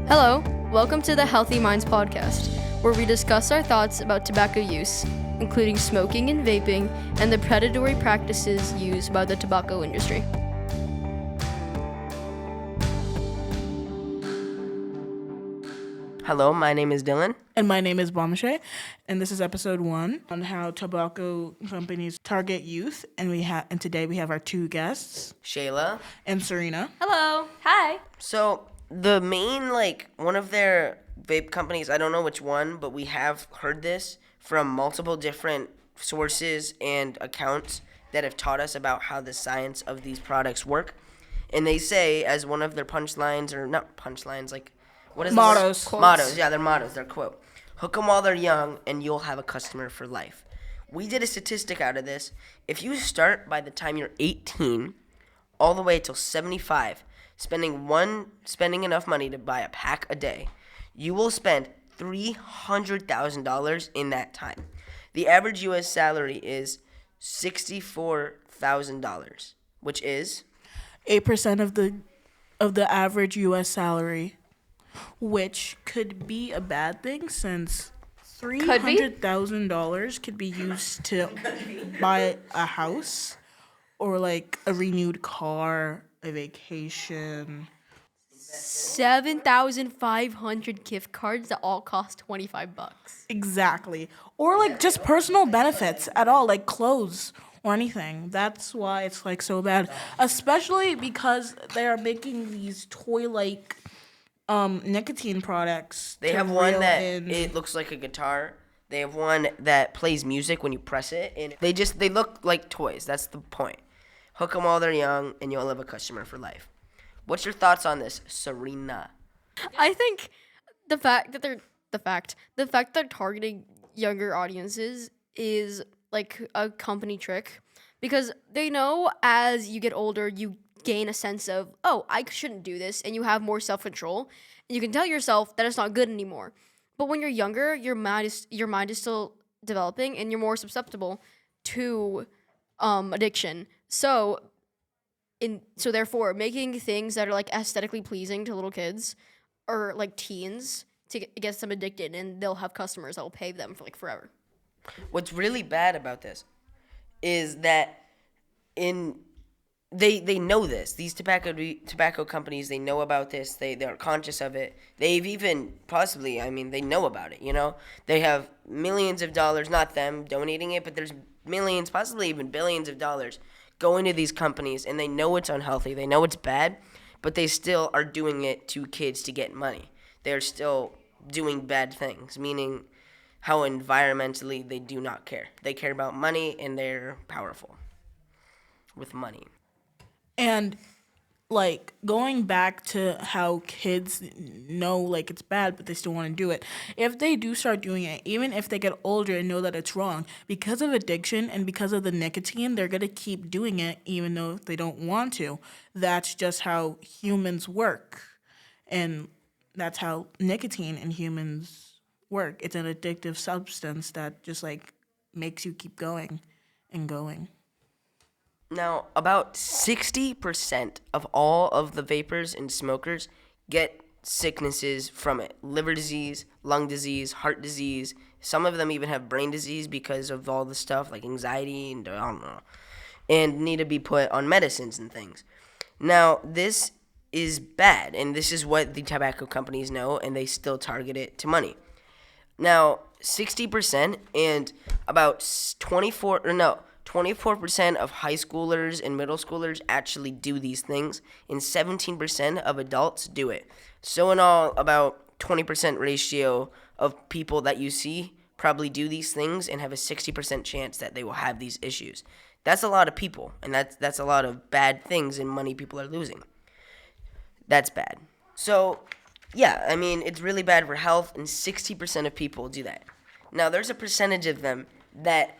Hello, welcome to the Healthy Minds podcast, where we discuss our thoughts about tobacco use, including smoking and vaping, and the predatory practices used by the tobacco industry. Hello, my name is Dylan. And my name is Bomishay, and this is episode 1 on how tobacco companies target youth. And today we have our two guests, Shayla. and Serena. Hello. Hi. So the main, one of their vape companies, I don't know which one, but we have heard this from multiple different sources and accounts that have taught us about how the science of these products work. And they say, as one of their punchlines, or not punchlines, what is Mottos. The word? Mottos, yeah, they're mottos, their quote. Hook them while they're young, and you'll have a customer for life. We did a statistic out of this. If you start by the time you're 18, all the way till 75, spending enough money to buy a pack a day, you will spend $300,000 in that time. The average U.S. salary is $64,000, which is 8% of the average U.S. salary, which could be a bad thing since $300,000 could be used to buy a house or a renewed car, a vacation. 7,500 gift cards that all cost $25. Exactly. Or just personal benefits at all, like clothes or anything. That's why it's so bad. Especially because they are making these toy-like nicotine products. they have one that it looks like a guitar. They have one that plays music when you press it, and they look like toys. That's the point. Hook them while they're young, and you'll have a customer for life. What's your thoughts on this, Serena? I think the fact that they're targeting younger audiences is like a company trick, because they know as you get older you gain a sense of, oh, I shouldn't do this, and you have more self-control, and you can tell yourself that it's not good anymore. But when you're younger, your mind is still developing, and you're more susceptible to addiction. So therefore, making things that are aesthetically pleasing to little kids or teens to get them addicted, and they'll have customers that will pay them for forever. What's really bad about this is that they know this. These tobacco companies, they know about this. They're conscious of it. They've even possibly, they know about it, They have millions of dollars, not them donating it, but there's millions, possibly even billions of dollars going to these companies, and they know it's unhealthy. They know it's bad, but they still are doing it to kids to get money. They're still doing bad things, meaning how environmentally they do not care. They care about money, and they're powerful with money. And going back to how kids know it's bad, but they still want to do it. If they do start doing it, even if they get older and know that it's wrong, because of addiction and because of the nicotine, they're going to keep doing it even though they don't want to. That's just how humans work. And that's how nicotine in humans work. It's an addictive substance that just makes you keep going and going. Now, about 60% of all of the vapors and smokers get sicknesses from it. Liver disease, lung disease, heart disease. Some of them even have brain disease because of all the stuff like anxiety and I don't know. And need to be put on medicines and things. Now, this is bad, and this is what the tobacco companies know, and they still target it to money. Now, 60% and about 24% of high schoolers and middle schoolers actually do these things, and 17% of adults do it. So in all, about 20% ratio of people that you see probably do these things and have a 60% chance that they will have these issues. That's a lot of people, and that's a lot of bad things and money people are losing. That's bad. So, yeah, it's really bad for health, and 60% of people do that. Now, there's a percentage of them that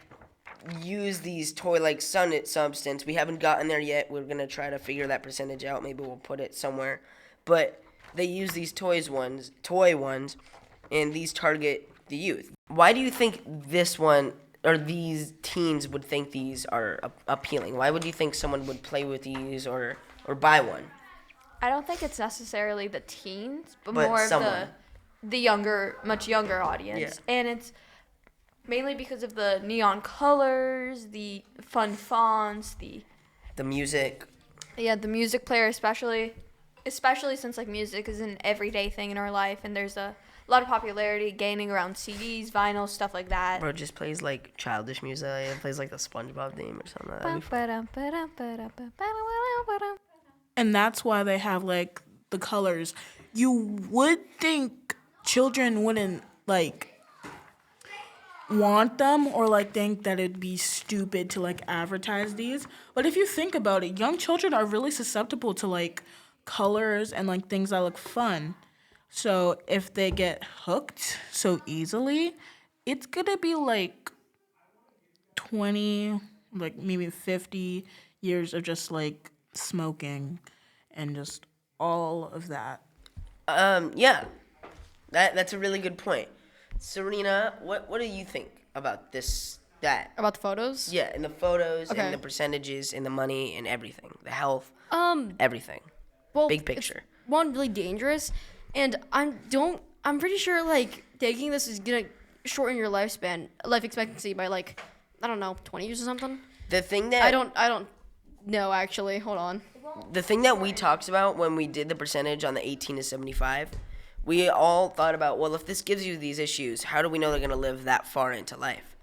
use these toy-like substance. We haven't gotten there yet. We're going to try to figure that percentage out. Maybe we'll put it somewhere. But they use these toy ones, and these target the youth. Why do you think this one or these teens would think these are appealing? Why would you think someone would play with these or buy one? I don't think it's necessarily the teens, but But more of someone. the younger, much younger audience. And it's mainly because of the neon colors, the fun fonts, The music. the music player especially since like music is an everyday thing in our life, and there's a lot of popularity gaining around CDs, vinyl, stuff like that. Bro, it just plays like childish music. It plays like the SpongeBob theme or something. And that's why they have like the colors. You would think children wouldn't like want them or like think that it'd be stupid to like advertise these. But if you think about it, young children are really susceptible to like colors and like things that look fun. So if they get hooked so easily, it's gonna be like 20, like maybe 50 years of just like smoking and just all of that. Yeah. That's a really good point. Serena, what do you think about this that? About the photos? Yeah, and the photos Okay. and the percentages and the money and everything. The health, Um, everything. well, Big it's, picture. one, really dangerous, and I'm pretty sure like taking this is gonna shorten your life expectancy by like, I don't know, 20 years or something. The thing that I don't know actually. Hold on. the thing that we talked about when we did the percentage on the 18 to 75, we all thought about, well, if this gives you these issues, how do we know they're going to live that far into life?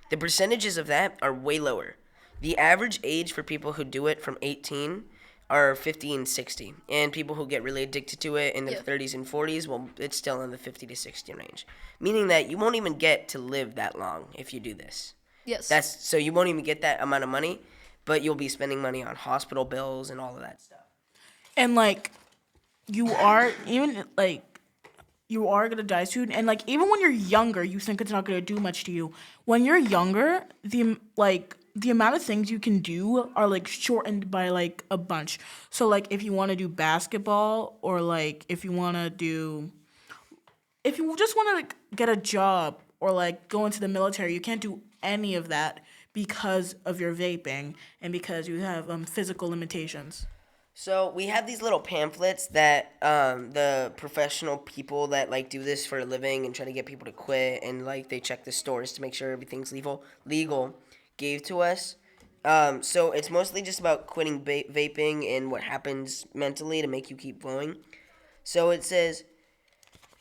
The percentages of that are way lower. The average age for people who do it from 18 are 50 and 60. And people who get really addicted to it in their Yeah. 30s and 40s, well, it's still in the 50 to 60 range. Meaning that you won't even get to live that long if you do this. Yes. So you won't even get that amount of money, but you'll be spending money on hospital bills and all of that stuff. And like you are even like you are gonna die soon. And like even when you're younger, you think it's not gonna do much to you. When you're younger, the amount of things you can do are like shortened by like a bunch. So like if you want to do basketball or like if you just want to like get a job or like go into the military, you can't do any of that because of your vaping and because you have physical limitations. So we have these little pamphlets that the professional people that like do this for a living and try to get people to quit and like they check the stores to make sure everything's legal gave to us. So it's mostly just about quitting vaping and what happens mentally to make you keep going. So it says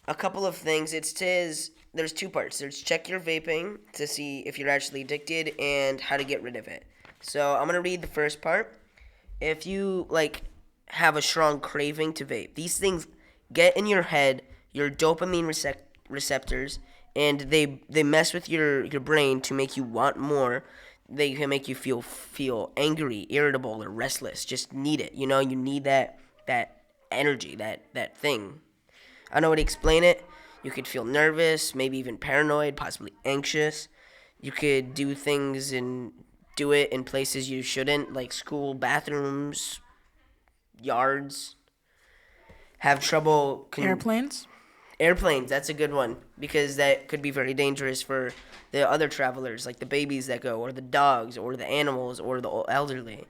a couple of things. It says there's two parts. There's check your vaping to see if you're actually addicted and how to get rid of it. So I'm gonna read the first part. If you like have a strong craving to vape, these things get in your head, your dopamine receptors, and they mess with your brain to make you want more. They can make you feel angry, irritable, or restless. Just need it. You know, you need that energy, that thing. I don't know how to explain it. You could feel nervous, maybe even paranoid, possibly anxious. You could do things and do it in places you shouldn't, like school bathrooms, yards. Have trouble. Airplanes? Airplanes, that's a good one because that could be very dangerous for the other travelers, like the babies that go, or the dogs, or the animals, or the elderly.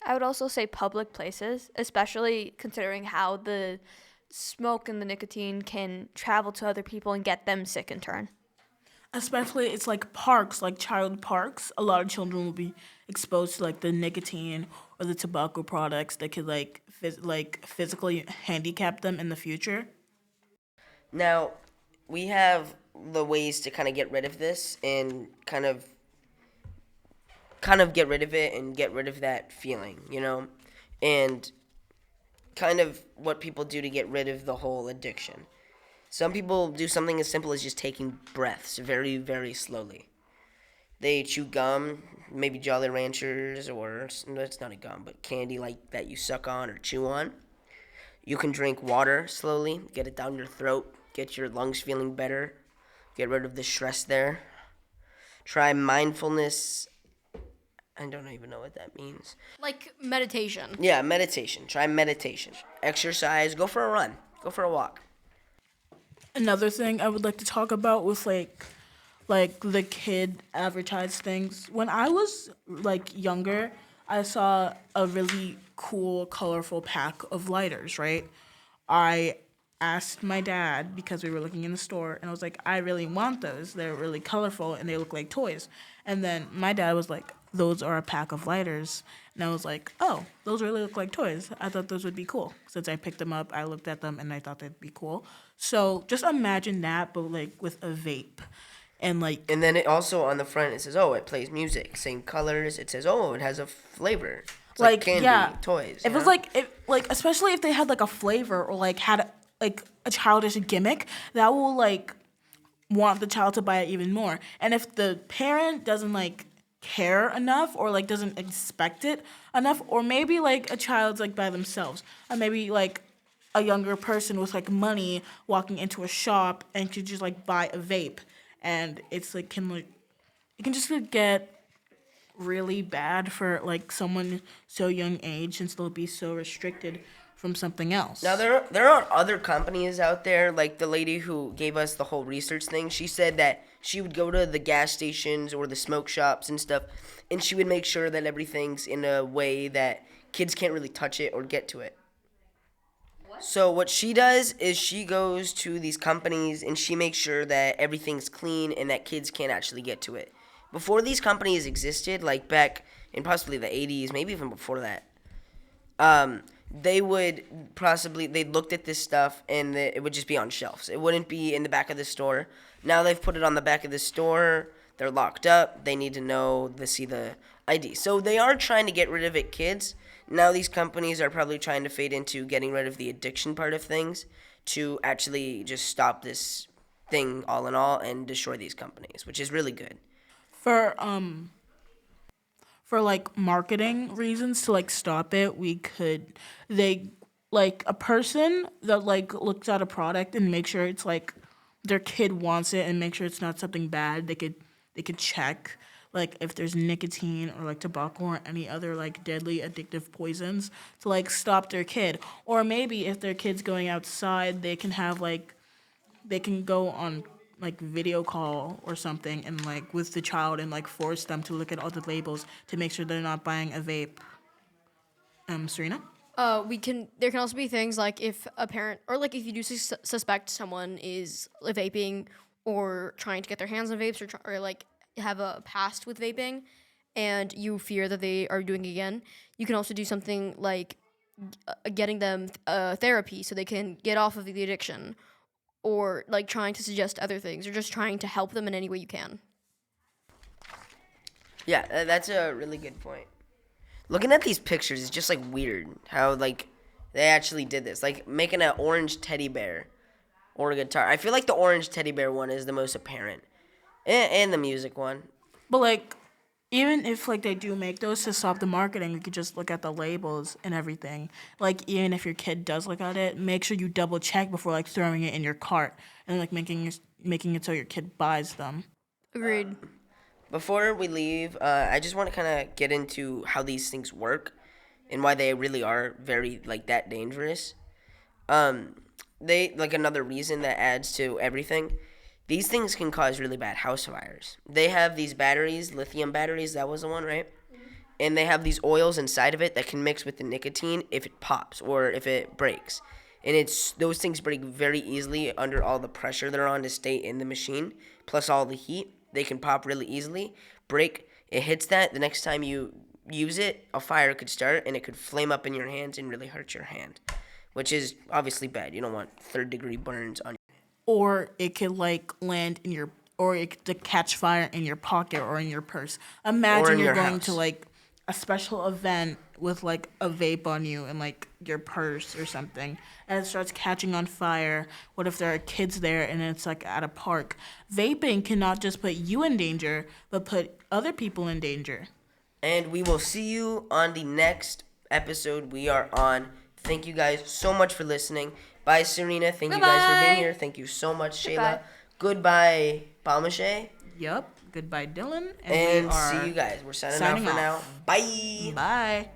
I would also say public places, especially considering how the smoke and the nicotine can travel to other people and get them sick in turn. Especially it's like parks, like child parks. A lot of children will be exposed to like the nicotine or the tobacco products that could like physically handicap them in the future. Now, we have the ways to kind of get rid of this and kind of get rid of it and get rid of that feeling, you know? And kind of what people do to get rid of the whole addiction. Some people do something as simple as just taking breaths very, very slowly. They chew gum, maybe Jolly Ranchers, or no, it's not a gum, but candy like that you suck on or chew on. You can drink water slowly, get it down your throat, get your lungs feeling better, get rid of the stress there. Try mindfulness. I don't even know what that means. Like meditation. Yeah, meditation. Try meditation. Exercise. Go for a run. Go for a walk. Another thing I would like to talk about was like the kid advertised things. When I was like younger, I saw a really cool, colorful pack of lighters, right? I asked my dad because we were looking in the store, and I was like, I really want those. They're really colorful and they look like toys. And then my dad was like, those are a pack of lighters. And I was like, oh, those really look like toys. I thought those would be cool. Since I picked them up, I looked at them and I thought they'd be cool. So just imagine that, but like with a vape. And like, And then it also on the front it says, oh, it plays music, same colors. It says, oh, it has a flavor. It's like candy, yeah, toys. If it was like especially if they had like a flavor or like had like a childish gimmick, that will like want the child to buy it even more. And if the parent doesn't like care enough or like doesn't expect it enough, or maybe like a child's like by themselves, or maybe like a younger person with like money walking into a shop and could just like buy a vape, and it's like it can just like, get really bad for like someone so young age and still be so restricted from something else. Now there are other companies out there, like the lady who gave us the whole research thing. She said that she would go to the gas stations or the smoke shops and stuff, and she would make sure that everything's in a way that kids can't really touch it or get to it. So what she does is she goes to these companies and she makes sure that everything's clean and that kids can't actually get to it. Before these companies existed, like back in possibly the 80s, maybe even before that, they looked at this stuff and it would just be on shelves. It wouldn't be in the back of the store. Now they've put it on the back of the store. They're locked up. They need to see the ID. So they are trying to get rid of it, kids. Now these companies are probably trying to fade into getting rid of the addiction part of things to actually just stop this thing all in all and destroy these companies, which is really good. For like marketing reasons to like stop it, they like a person that like looks at a product and make sure it's like their kid wants it and make sure it's not something bad. They could check like if there's nicotine or like tobacco or any other like deadly addictive poisons to like stop their kid. Or maybe if their kid's going outside, they can go on like video call or something and like with the child and like force them to look at all the labels to make sure they're not buying a vape. Serena? There can also be things like if a parent or like if you do suspect someone is vaping or trying to get their hands on vapes or like have a past with vaping and you fear that they are doing it again, you can also do something like getting them therapy so they can get off of the addiction, or like trying to suggest other things, or just trying to help them in any way you can. Yeah, that's a really good point. Looking at these pictures is just like weird how like they actually did this, like making an orange teddy bear or a guitar. I feel like the orange teddy bear one is the most apparent, and the music one. But like, even if like they do make those to stop the marketing, you could just look at the labels and everything. Like even if your kid does look at it, make sure you double check before like throwing it in your cart and like making it so your kid buys them. Agreed. Before we leave, I just want to kind of get into how these things work and why they really are very like that dangerous. They like another reason that adds to everything. These things can cause really bad house fires. They have these batteries, lithium batteries, that was the one, right? And they have these oils inside of it that can mix with the nicotine if it pops or if it breaks. And those things break very easily under all the pressure they're on to stay in the machine, plus all the heat. They can pop really easily, break, it hits that. The next time you use it, a fire could start and it could flame up in your hands and really hurt your hand, which is obviously bad. You don't want third-degree burns on your Or it could like land in your, or it could catch fire in your pocket or in your purse. Imagine you're going to like a special event with like a vape on you and like your purse or something, and it starts catching on fire. What if there are kids there and it's like at a park? Vaping cannot just put you in danger, but put other people in danger. And we will see you on the next episode we are on. Thank you guys so much for listening. Bye, Serena. Thank you guys for being here. Thank you so much, Shayla. Goodbye, Balmache. Yup. Goodbye, Dylan. And see you guys. We're signing out for now. Bye. Bye.